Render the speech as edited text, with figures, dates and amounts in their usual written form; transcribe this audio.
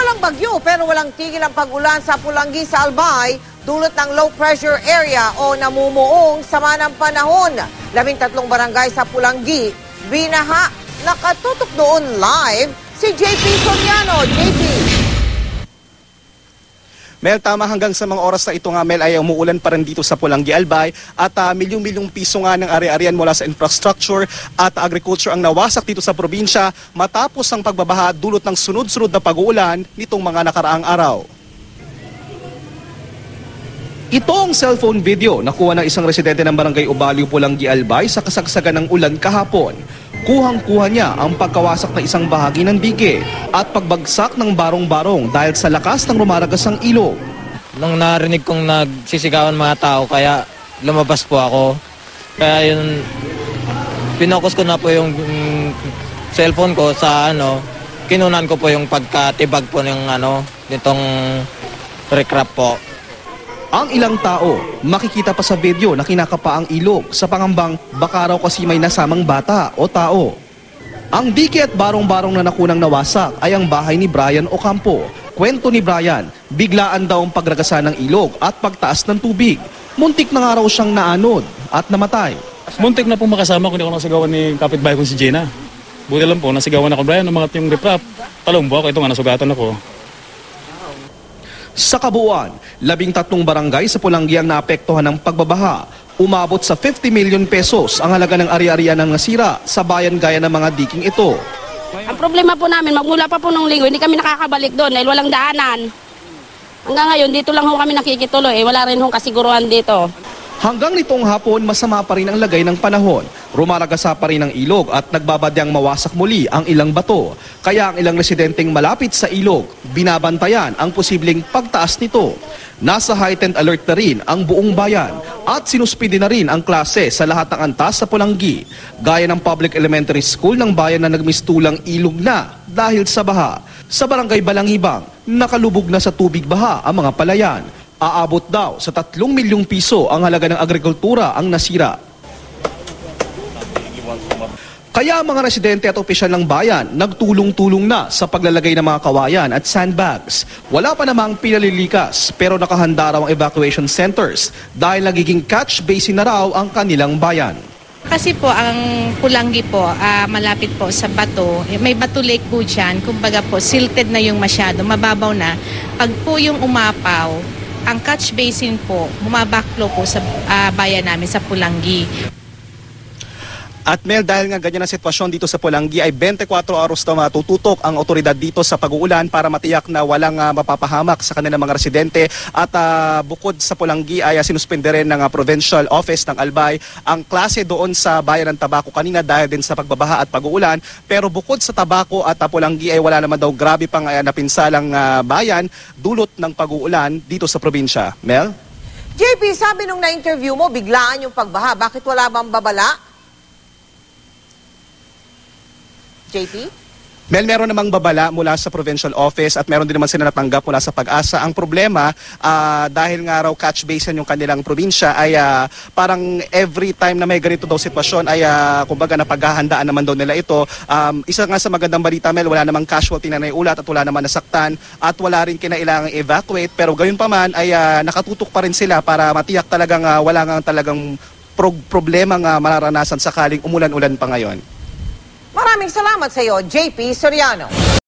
Walang bagyo pero walang tigil ang pag-ulan sa Pulangi sa Albay dulot ng low pressure area o namumuong sama ng panahon. 13 barangay sa Pulangi binaha. Nakatutok doon live si JP Soriano. JP. Mel, tama, hanggang sa mga oras na ito nga, Mel, ay umuulan pa rin dito sa Pulangi, Albay at milyong-milyong piso nga ng ari-arian mula sa infrastructure at agriculture ang nawasak dito sa probinsya matapos ang pagbabaha dulot ng sunod-sunod na pag-uulan nitong mga nakaraang araw. Ito ang cellphone video na kuha ng isang residente ng barangay Obaliw, Pulangi, Albay sa kasagsagan ng ulan kahapon. Kuhang-kuha niya ang pagkawasak na isang bahagi ng dige at pagbagsak ng barong-barong dahil sa lakas ng rumaragas ang ilog. Nung narinig kong nagsisigawan mga tao, kaya lumabas po ako. Kaya yun, pinokus ko na po yung cellphone ko sa kinunan ko po yung pagkatibag po ng nitong recrap po. Ang ilang tao, makikita pa sa video na kinakapa ang ilog sa pangambang baka raw kasi may nasamang bata o tao. Ang dike at barong-barong na nakunang nawasak ay ang bahay ni Brian Ocampo. Kwento ni Brian, biglaan daw ang pagragasa ng ilog at pagtaas ng tubig. Muntik na nga raw siyang naanod at namatay. Muntik na po makasama kung di ako nasigawan ni kapitbahay kong si Gina. Buti lang po, nasigawan ako Brian, umangat yung riprap. Talumbo ako, ito nga nasugatan ako. Sa kabuuan, 13 barangay sa Pulangi ang naapektuhan ng pagbabaha. Umabot sa 50 million pesos ang halaga ng ari-arian ng nasira sa bayan gaya ng mga diking ito. Ang problema po namin, magmula pa po nung linggo, hindi kami nakakabalik doon dahil walang daanan. Hanggang ngayon, dito lang ho kami nakikituloy. Wala rin hong kasiguruhan dito. Hanggang nitong hapon, masama pa rin ang lagay ng panahon. Rumaragasa pa rin ang ilog at nagbabadyang mawasak muli ang ilang bato. Kaya ang ilang residenteng malapit sa ilog, binabantayan ang posibleng pagtaas nito. Nasa heightened alert na rin ang buong bayan at sinuspindi na rin ang klase sa lahat ng antas sa Pulangi. Gaya ng public elementary school ng bayan na nagmistulang ilog na dahil sa baha. Sa barangay Balangibang, nakalubog na sa tubig baha ang mga palayan. Aabot daw sa 3 milyong piso ang halaga ng agrikultura ang nasira. Kaya mga residente at opisyal ng bayan nagtulong-tulong na sa paglalagay ng mga kawayan at sandbags. Wala pa namang pinalilikas pero nakahanda raw ang evacuation centers dahil nagiging catch basin na raw ang kanilang bayan. Kasi po ang Pulangi po, malapit po sa bato, may bato lake po dyan, kumbaga po silted na yung masyado, mababaw na. Pag po yung umapaw, ang catch basin po, bumabaklo po sa bayan namin sa Pulangi. At Mel, dahil nga ganyan ang sitwasyon dito sa Pulangi ay 24 oras na matututok ang otoridad dito sa pag-uulan para matiyak na walang mapapahamak sa kanilang mga residente. At bukod sa Pulangi ay sinuspende rin ng Provincial Office ng Albay ang klase doon sa bayan ng Tabaco kanina dahil din sa pagbabaha at pag-uulan. Pero bukod sa Tabaco at Pulangi ay wala naman daw grabe pang napinsalang bayan dulot ng pag-uulan dito sa probinsya. Mel? JP, sabi nung na-interview mo, biglaan yung pagbaha. Bakit wala bang babala? JP? Mel, meron namang babala mula sa provincial office at meron din naman sila natanggap mula sa Pag-asa. Ang problema, dahil nga raw catch basin yung kanilang probinsya, ay parang every time na may ganito daw sitwasyon ay kumbaga napaghahandaan naman daw nila ito. Isa nga sa magandang balita, Mel, wala namang casualty na naiulat at wala naman nasaktan at wala rin kinailangang evacuate. Pero gayon pa man ay nakatutok pa rin sila para matiyak talagang wala nga talagang problema nga mararanasan sakaling umulan-ulan pa ngayon. Maraming salamat sa iyo, JP Soriano.